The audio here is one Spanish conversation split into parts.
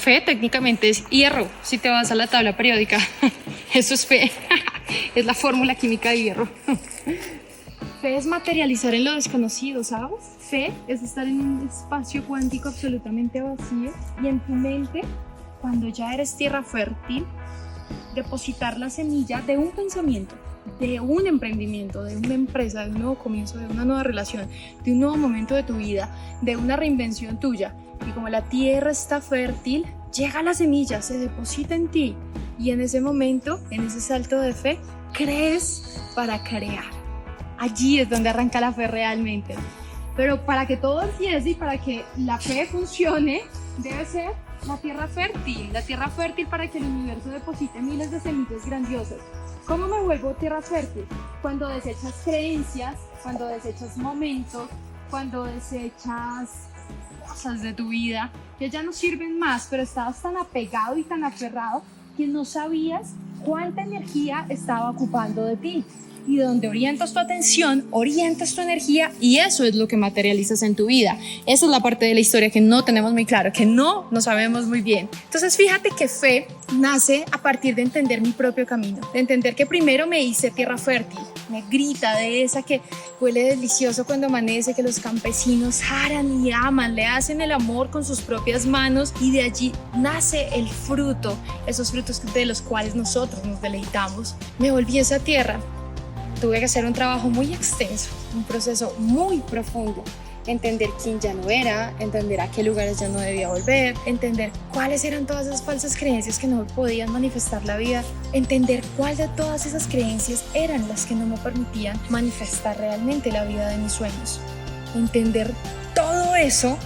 fe técnicamente es hierro, si te vas a la tabla periódica. Eso es fe. Es la fórmula química de hierro. Fe es materializar en lo desconocido, ¿sabes? Fe es estar en un espacio cuántico absolutamente vacío y en tu mente, cuando ya eres tierra fértil, depositar la semilla de un pensamiento, de un emprendimiento, de una empresa, de un nuevo comienzo, de una nueva relación, de un nuevo momento de tu vida, de una reinvención tuya. Y como la tierra está fértil, llega la semilla, se deposita en ti y en ese momento, en ese salto de fe, crees para crear. Allí es donde arranca la fe realmente. Pero para que todo empiece y para que la fe funcione, debe ser la tierra fértil para que el universo deposite miles de semillas grandiosas. ¿Cómo me vuelvo tierra fértil? Cuando desechas creencias, cuando desechas momentos, cuando desechas cosas de tu vida que ya no sirven más, pero estabas tan apegado y tan aferrado que no sabías cuánta energía estaba ocupando de ti. Y donde orientas tu atención, orientas tu energía y eso es lo que materializas en tu vida. Esa es la parte de la historia que no tenemos muy claro, que no sabemos muy bien. Entonces fíjate que fe nace a partir de entender mi propio camino, de entender que primero me hice tierra fértil, negrita, de esa que huele delicioso cuando amanece, que los campesinos aran y aman, le hacen el amor con sus propias manos y de allí nace el fruto, esos frutos de los cuales nosotros nos deleitamos. Me volví esa tierra. Tuve que hacer un trabajo muy extenso, un proceso muy profundo, entender quién ya no era, entender a qué lugares ya no debía volver, entender cuáles eran todas esas falsas creencias que no podían manifestar la vida, entender cuál de todas esas creencias eran las que no me permitían manifestar realmente la vida de mis sueños. Entender todo eso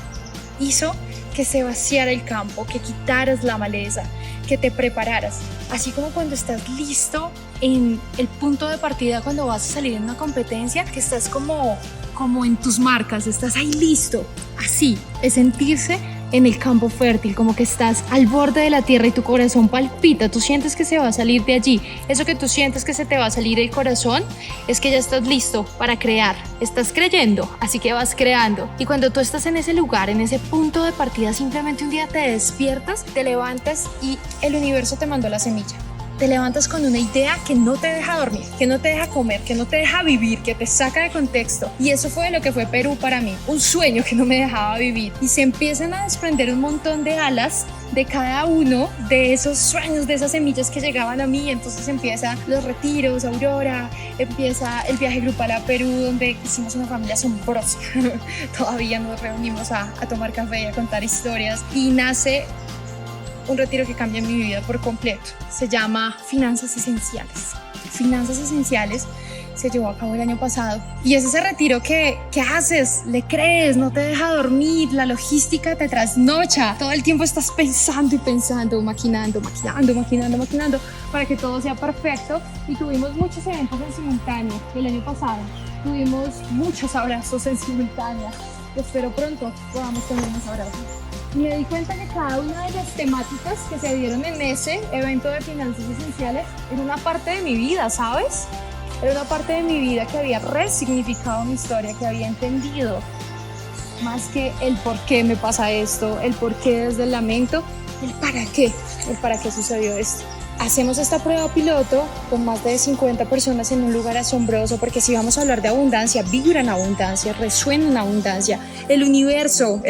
hizo que se vaciara el campo, que quitaras la maleza, que te prepararas. Así como cuando estás listo en el punto de partida, cuando vas a salir en una competencia, que estás como en tus marcas, estás ahí listo. Así es sentirse en el campo fértil, como que estás al borde de la tierra y tu corazón palpita, tú sientes que se va a salir de allí. Eso que tú sientes que se te va a salir el corazón es que ya estás listo para crear, estás creyendo, así que vas creando. Y cuando tú estás en ese lugar, en ese punto de partida, simplemente un día te despiertas, te levantas y el universo te mandó la semilla. Te levantas con una idea que no te deja dormir, que no te deja comer, que no te deja vivir, que te saca de contexto. Y eso fue lo que fue Perú para mí, un sueño que no me dejaba vivir. Y se empiezan a desprender un montón de alas de cada uno de esos sueños, de esas semillas que llegaban a mí. Entonces empiezan los retiros, Aurora, empieza el viaje grupal a Perú, donde hicimos una familia asombrosa. Todavía nos reunimos a tomar café y a contar historias. Y nace un retiro que cambia mi vida por completo. Se llama Finanzas Esenciales. Finanzas Esenciales se llevó a cabo el año pasado y es ese retiro que haces, le crees, no te deja dormir, la logística te trasnocha, todo el tiempo estás pensando y pensando, maquinando para que todo sea perfecto. Y tuvimos muchos eventos en simultáneo el año pasado, tuvimos muchos abrazos en simultáneo. Espero pronto podamos tener unos abrazos. Y me di cuenta que cada una de las temáticas que se dieron en ese evento de Finanzas Esenciales era una parte de mi vida, ¿sabes? Era una parte de mi vida que había resignificado mi historia, que había entendido más que el por qué me pasa esto, el por qué desde el lamento, el para qué sucedió esto. Hacemos esta prueba piloto con más de 50 personas en un lugar asombroso, porque si vamos a hablar de abundancia, vibra en abundancia, resuena en abundancia. El universo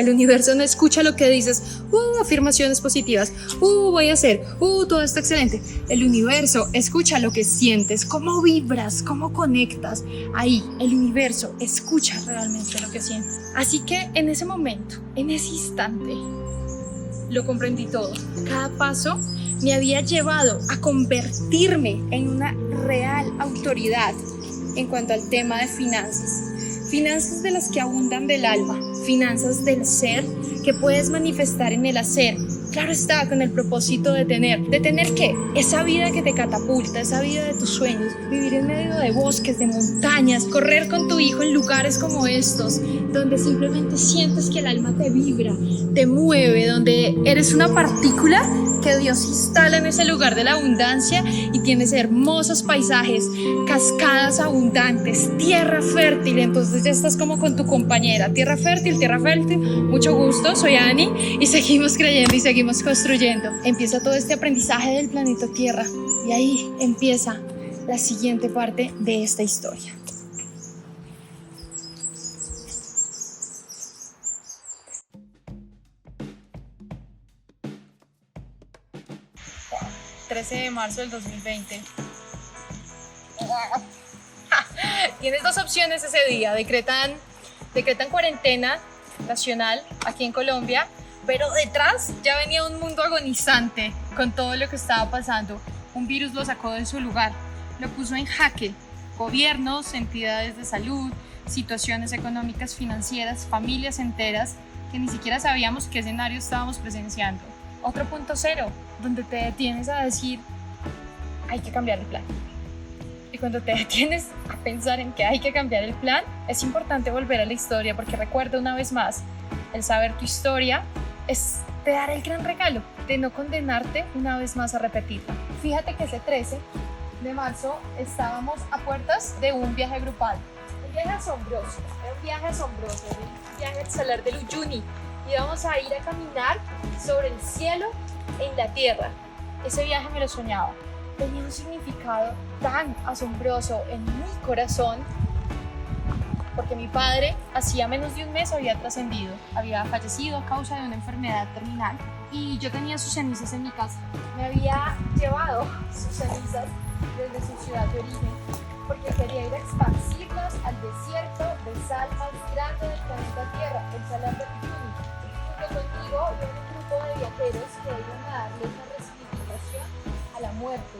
no escucha lo que dices, afirmaciones positivas, voy a hacer, todo está excelente. El universo escucha lo que sientes, cómo vibras, cómo conectas. Ahí, el universo escucha realmente lo que sientes. Así que en ese momento, en ese instante, lo comprendí todo. Cada paso me había llevado a convertirme en una real autoridad en cuanto al tema de finanzas. Finanzas de las que abundan del alma, finanzas del ser que puedes manifestar en el hacer. Claro está, con el propósito de tener ¿qué? Esa vida que te catapulta, esa vida de tus sueños, vivir en medio de bosques, de montañas, correr con tu hijo en lugares como estos, donde simplemente sientes que el alma te vibra, te mueve, donde eres una partícula que Dios se instala en ese lugar de la abundancia y tienes hermosos paisajes, cascadas abundantes, tierra fértil. Entonces ya estás como con tu compañera, tierra fértil, mucho gusto, soy Ani y seguimos creyendo y seguimos construyendo. Empieza todo este aprendizaje del planeta Tierra y ahí empieza la siguiente parte de esta historia. Marzo del 2020. Tienes dos opciones ese día. Decretan cuarentena nacional aquí en Colombia, pero detrás ya venía un mundo agonizante con todo lo que estaba pasando. Un virus lo sacó de su lugar, lo puso en jaque. Gobiernos, entidades de salud, situaciones económicas, financieras, familias enteras que ni siquiera sabíamos qué escenario estábamos presenciando. Otro punto cero, donde te detienes a decir, hay que cambiar el plan. Y cuando te detienes a pensar en que hay que cambiar el plan, es importante volver a la historia, porque recuerda una vez más, el saber tu historia te dará el gran regalo de no condenarte una vez más a repetirla. Fíjate que ese 13 de marzo estábamos a puertas de un viaje grupal. Un viaje asombroso, un viaje al Salar del Uyuni. Íbamos a ir a caminar sobre el cielo en la tierra. Ese viaje me lo soñaba. Tenía un significado tan asombroso en mi corazón, porque mi padre hacía menos de un mes había trascendido, había fallecido a causa de una enfermedad terminal y yo tenía sus cenizas en mi casa. Me había llevado sus cenizas desde su ciudad de origen porque quería ir a esparcirlas al desierto de sal más grande del planeta Tierra, el Salar del Uyuni. Junto conmigo iba un grupo de viajeros que iban a darle una resignificación a la muerte.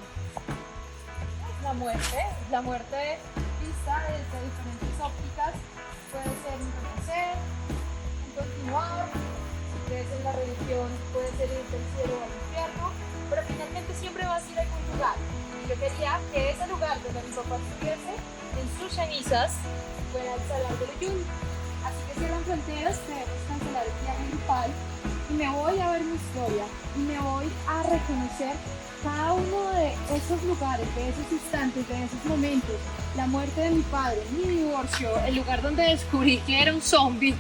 La muerte vista desde diferentes ópticas, puede ser un renacer, un continuar, si crees en la religión puede ser irte al cielo o al infierno, pero finalmente siempre vas a ir a algún lugar. Y yo quería que ese lugar donde mi papá estuviese, en sus cenizas, fuera el Salar del Uyuni. Así que cierran fronteras, debemos cancelar el viaje grupal y me voy a ver mi historia y me voy a reconocer cada uno de esos lugares, de esos instantes, de esos momentos. La muerte de mi padre, mi divorcio, el lugar donde descubrí que era un zombie,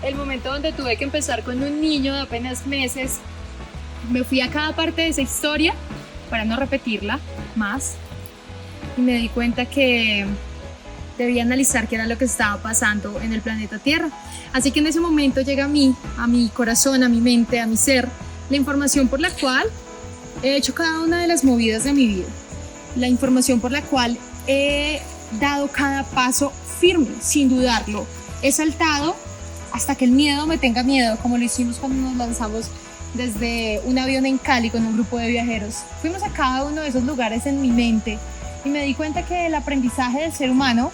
el momento donde tuve que empezar con un niño de apenas meses. Me fui a cada parte de esa historia para no repetirla más y me di cuenta que debía analizar qué era lo que estaba pasando en el planeta Tierra. Así que en ese momento llega a mí, a mi corazón, a mi mente, a mi ser, la información por la cual he hecho cada una de las movidas de mi vida, la información por la cual he dado cada paso firme, sin dudarlo. He saltado hasta que el miedo me tenga miedo, como lo hicimos cuando nos lanzamos desde un avión en Cali con un grupo de viajeros. Fuimos a cada uno de esos lugares en mi mente y me di cuenta que el aprendizaje del ser humano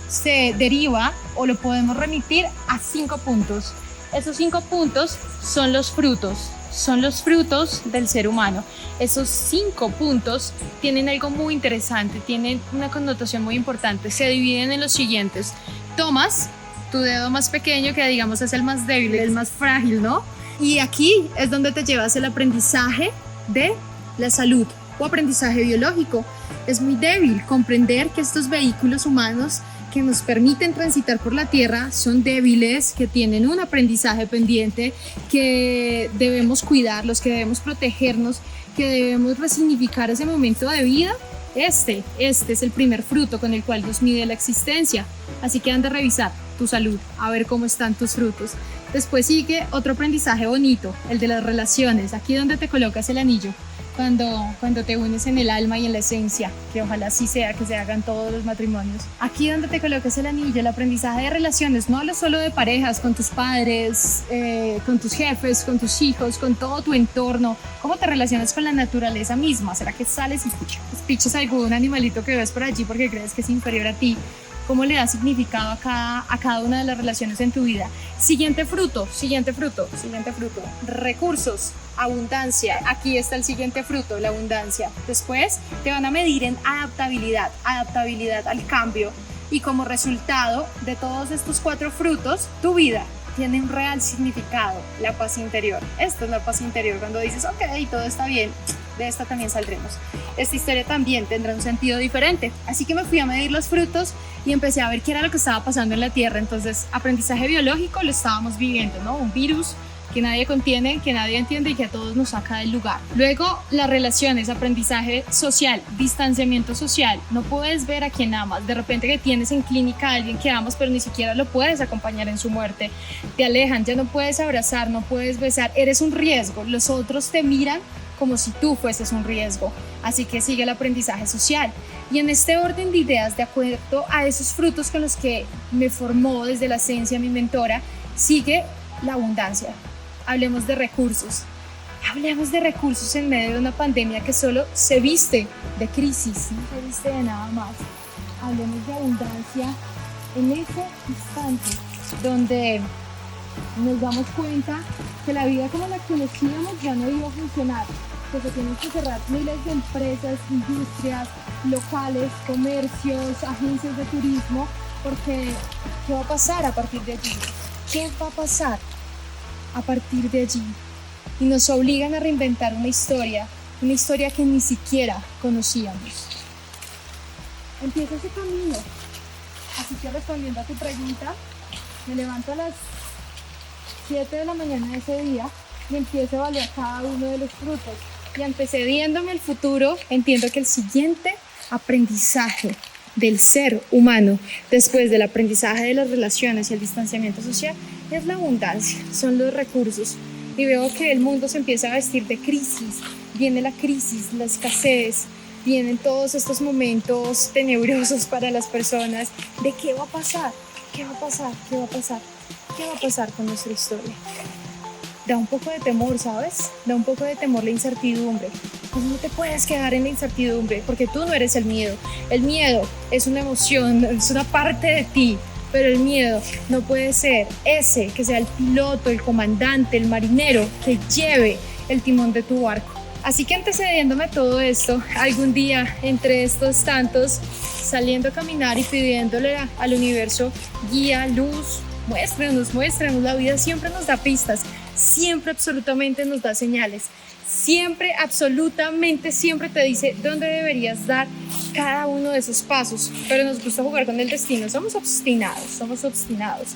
se deriva o lo podemos remitir a 5 puntos. Esos 5 puntos son los frutos del ser humano. Esos 5 puntos tienen algo muy interesante, tienen una connotación muy importante. Se dividen en los siguientes. Tomas tu dedo más pequeño, que digamos es el más débil, el más frágil, ¿no? Y aquí es donde te llevas el aprendizaje de la salud o aprendizaje biológico. Es muy débil comprender que estos vehículos humanos que nos permiten transitar por la tierra son débiles, que tienen un aprendizaje pendiente, que debemos cuidarlos, que debemos protegernos, que debemos resignificar ese momento de vida. Este es el primer fruto con el cual nos mide la existencia. Así que anda a revisar tu salud, a ver cómo están tus frutos. Después sigue otro aprendizaje bonito, el de las relaciones. Aquí donde te colocas el anillo, cuando te unes en el alma y en la esencia, que ojalá así sea, que se hagan todos los matrimonios. Aquí donde te colocas el anillo, el aprendizaje de relaciones, no hablo solo de parejas, con tus padres, con tus jefes, con tus hijos, con todo tu entorno, cómo te relacionas con la naturaleza misma. ¿Será que sales y pichas algún animalito que ves por allí porque crees que es inferior a ti? ¿Cómo le das significado a cada una de las relaciones en tu vida? Siguiente fruto. Recursos, abundancia. Aquí está el siguiente fruto, la abundancia. Después te van a medir en adaptabilidad al cambio. Y como resultado de todos estos 4 frutos, tu vida tiene un real significado, la paz interior. Esto es la paz interior, cuando dices, ok, todo está bien, de esta también saldremos. Esta historia también tendrá un sentido diferente. Así que me fui a medir los frutos y empecé a ver qué era lo que estaba pasando en la Tierra. Entonces, aprendizaje biológico lo estábamos viviendo, ¿no? Un virus que nadie contiene, que nadie entiende y que a todos nos saca del lugar. Luego, las relaciones, aprendizaje social, distanciamiento social. No puedes ver a quien amas. De repente que tienes en clínica a alguien que amas, pero ni siquiera lo puedes acompañar en su muerte. Te alejan, ya no puedes abrazar, no puedes besar. Eres un riesgo. Los otros te miran como si tú fueses un riesgo. Así que sigue el aprendizaje social. Y en este orden de ideas, de acuerdo a esos frutos con los que me formó desde la esencia mi mentora, sigue la abundancia. Hablemos de recursos. Hablemos de recursos en medio de una pandemia que solo se viste de crisis, no se viste de nada más. Hablemos de abundancia en ese instante donde nos damos cuenta que la vida como la conocíamos ya no iba a funcionar, que se tienen que cerrar miles de empresas, industrias, locales, comercios, agencias de turismo, porque ¿qué va a pasar a partir de allí? ¿Qué va a pasar a partir de allí? Y nos obligan a reinventar una historia que ni siquiera conocíamos. Empieza ese camino. Así que respondiendo a tu pregunta, me levanto a las 7 de la mañana de ese día y empiezo a evaluar cada uno de los frutos. Y antecediéndome al futuro, entiendo que el siguiente aprendizaje del ser humano, después del aprendizaje de las relaciones y el distanciamiento social, es la abundancia, son los recursos. Y veo que el mundo se empieza a vestir de crisis, viene la crisis, la escasez, vienen todos estos momentos tenebrosos para las personas de qué va a pasar, qué va a pasar, qué va a pasar, qué va a pasar con nuestra historia. Da un poco de temor, ¿sabes? Da un poco de temor la incertidumbre. Pues no te puedes quedar en la incertidumbre porque tú no eres el miedo. El miedo es una emoción, es una parte de ti, pero el miedo no puede ser ese que sea el piloto, el comandante, el marinero que lleve el timón de tu barco. Así que antecediéndome a todo esto, algún día entre estos tantos, saliendo a caminar y pidiéndole al universo guía, luz, muéstrenos, la vida siempre nos da pistas, siempre absolutamente nos da señales, siempre, absolutamente, siempre te dice dónde deberías dar cada uno de esos pasos, pero nos gusta jugar con el destino, somos obstinados.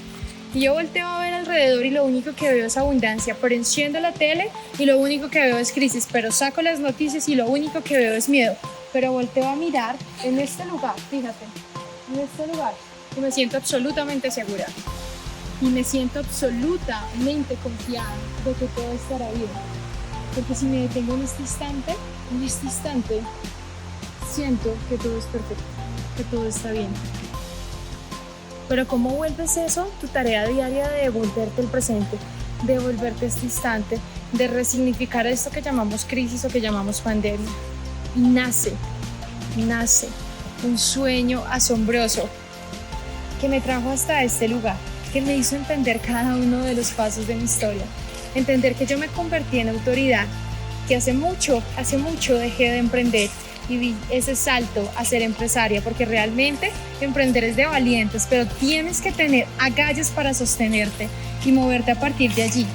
Y yo volteo a ver alrededor y lo único que veo es abundancia, pero enciendo la tele y lo único que veo es crisis, pero saco las noticias y lo único que veo es miedo, pero volteo a mirar en este lugar, fíjate, en este lugar, y me siento absolutamente segura. Y me siento absolutamente confiada de que todo estará bien. Porque si me detengo en este instante, siento que todo es perfecto, que todo está bien. Pero ¿cómo vuelves eso? Tu tarea diaria de devolverte el presente, de devolverte este instante, de resignificar esto que llamamos crisis o que llamamos pandemia. Y nace un sueño asombroso que me trajo hasta este lugar, que me hizo entender cada uno de los pasos de mi historia, entender que yo me convertí en autoridad, que hace mucho dejé de emprender y di ese salto a ser empresaria, porque realmente emprender es de valientes, pero tienes que tener agallas para sostenerte y moverte a partir de allí.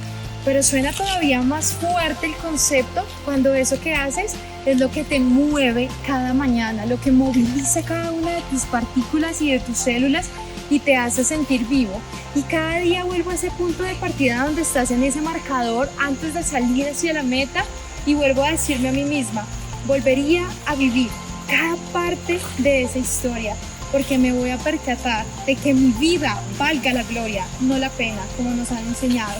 Pero suena todavía más fuerte el concepto cuando eso que haces es lo que te mueve cada mañana, lo que moviliza cada una de tus partículas y de tus células y te hace sentir vivo. Y cada día vuelvo a ese punto de partida donde estás en ese marcador antes de salir hacia la meta y vuelvo a decirme a mí misma, volvería a vivir cada parte de esa historia porque me voy a percatar de que mi vida valga la gloria, no la pena, como nos han enseñado.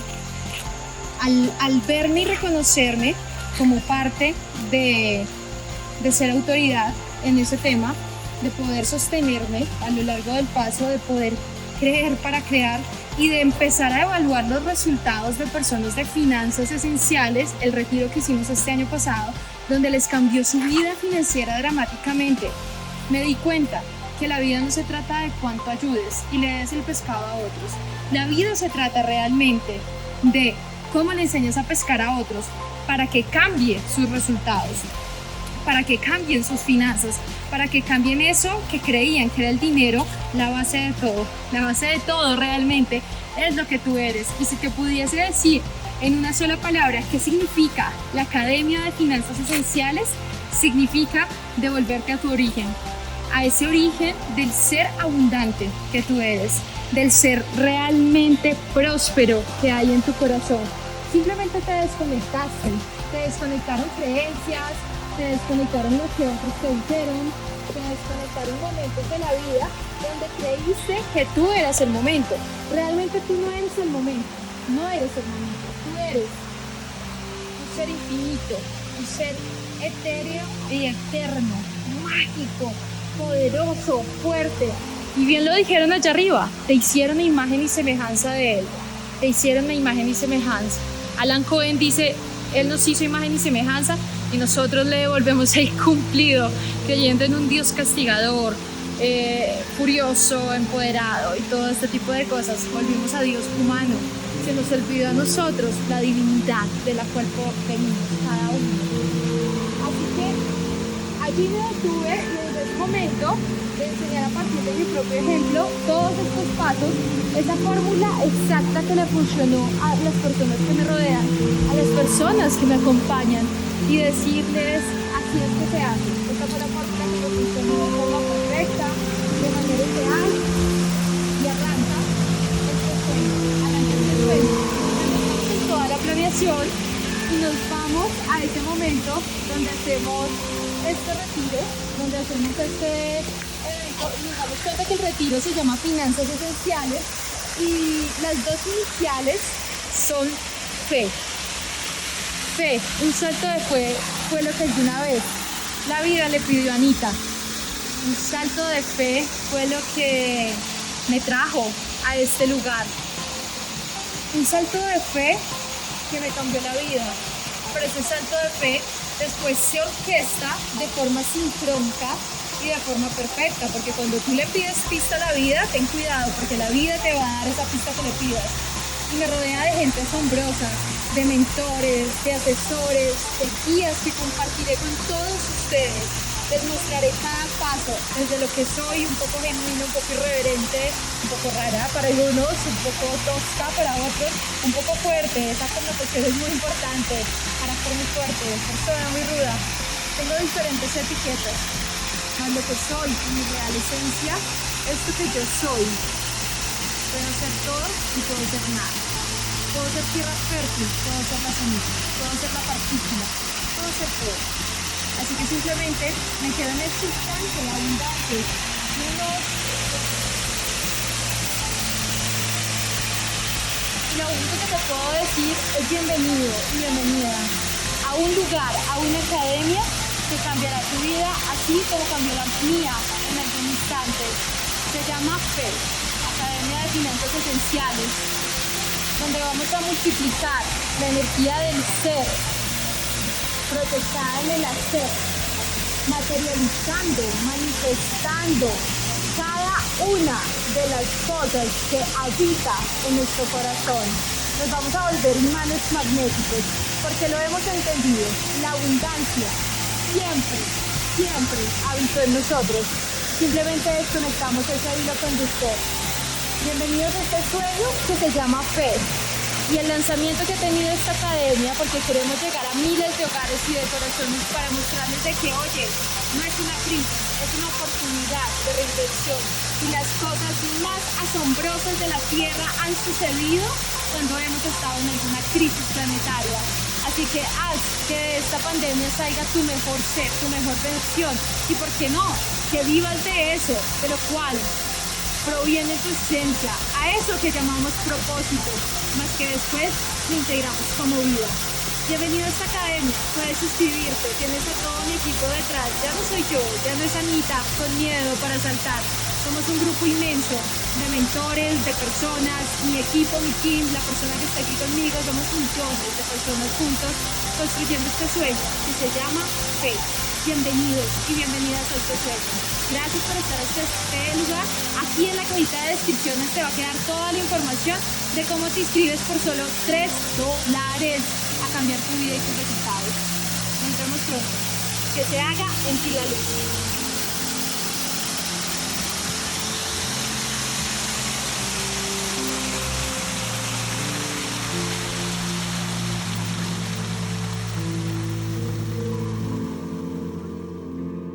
Al verme y reconocerme como parte de ser autoridad en ese tema, de poder sostenerme a lo largo del paso, de poder creer para crear y de empezar a evaluar los resultados de personas de finanzas esenciales, el retiro que hicimos este año pasado, donde les cambió su vida financiera dramáticamente. Me di cuenta que la vida no se trata de cuánto ayudes y le des el pescado a otros. La vida se trata realmente de cómo le enseñas a pescar a otros para que cambie sus resultados, para que cambien sus finanzas, para que cambien eso que creían que era el dinero, la base de todo. La base de todo realmente es lo que tú eres. Y si te pudiese decir en una sola palabra qué significa la Academia de Finanzas Esenciales, significa devolverte a tu origen, a ese origen del ser abundante que tú eres, del ser realmente próspero que hay en tu corazón. Simplemente te desconectaron creencias, te desconectaron lo que otros te dijeron, te desconectaron momentos de la vida donde creíste que tú eras el momento. Realmente tú no eres el momento, no eres el momento, tú eres un ser infinito, un ser etéreo y eterno, mágico, poderoso, fuerte. Y bien lo dijeron allá arriba, te hicieron a imagen y semejanza de Él, te hicieron a imagen y semejanza. Alan Cohen dice, Él nos hizo imagen y semejanza y nosotros le devolvemos el cumplido, creyendo en un Dios castigador, furioso, empoderado y todo este tipo de cosas. Volvimos a Dios humano. Se nos olvidó a nosotros la divinidad de la cual venimos cada uno. Así que allí me detuve y desde ese momento de enseñar a partir de mi propio ejemplo todos estos pasos, esa fórmula exacta que le funcionó a las personas que me rodean, a las personas que me acompañan, y decirles así es que se hace. Esta fue la fórmula que me funcionó de forma perfecta, de manera ideal, y arranca este sueño, arranca este sueño. Hacemos toda la planeación y nos vamos a ese momento donde hacemos este retiro, donde hacemos este evento, y nos damos cuenta que el retiro se llama Finanzas Esenciales y las dos iniciales son fe. Fe, un salto de fe fue lo que alguna vez la vida le pidió a Anita. Un salto de fe fue lo que me trajo a este lugar. Un salto de fe que me cambió la vida. Pero ese salto de fe después se orquesta de forma sincrónica y de forma perfecta, porque cuando tú le pides pista a la vida, ten cuidado, porque la vida te va a dar esa pista que le pidas. Y me rodea de gente asombrosa, de mentores, de asesores, de guías que compartiré con todos ustedes. Les mostraré cada paso, desde lo que soy, un poco genuino, un poco irreverente, un poco rara para algunos, un poco tosca para otros, un poco fuerte. Esa connotación es muy importante, carácter muy fuerte, persona muy ruda. Tengo diferentes etiquetas, mas lo que soy, mi real esencia, esto que yo soy. Puedo ser todo y puedo ser nada. Puedo ser tierra fértil, puedo ser la semilla, puedo ser la partícula, puedo ser todo. Así que simplemente me quedo en este instante, la abundancia. Y lo único que te puedo decir es bienvenido y bienvenida a un lugar, a una academia que cambiará tu vida así como cambió la mía en algún instante. Se llama FE, Academia de Finanzas Esenciales, donde vamos a multiplicar la energía del ser, proyectada en el hacer, materializando, manifestando cada una de las cosas que habita en nuestro corazón. Nos vamos a volver imanes magnéticos, porque lo hemos entendido, la abundancia siempre habitó en nosotros. Simplemente desconectamos ese hilo conductor. Bienvenidos a este sueño que se llama FE. Y el lanzamiento que ha tenido esta academia, porque queremos llegar a miles de hogares y de corazones para mostrarles de que, oye, no es una crisis, es una oportunidad de reinvención. Y las cosas más asombrosas de la Tierra han sucedido cuando hemos estado en alguna crisis planetaria. Así que haz que de esta pandemia salga tu mejor ser, tu mejor versión. Y por qué no, que vivas de eso, de lo cual proviene tu esencia, a eso que llamamos propósito, más que después lo integramos como vida. Bienvenido a esta academia, puedes suscribirte, tienes a todo mi equipo detrás, ya no soy yo, ya no es Anita con miedo para saltar, somos un grupo inmenso de mentores, de personas, mi equipo, mi team, la persona que está aquí conmigo, somos millones de personas juntos construyendo este sueño que se llama FE. Bienvenidos y bienvenidas a este sueño. Gracias por estar en este lugar. Aquí en la cajita de descripciones te va a quedar toda la información de cómo te inscribes por solo $3 a cambiar tu vida y tus resultados. Nos vemos pronto. Que se haga en ti la luz.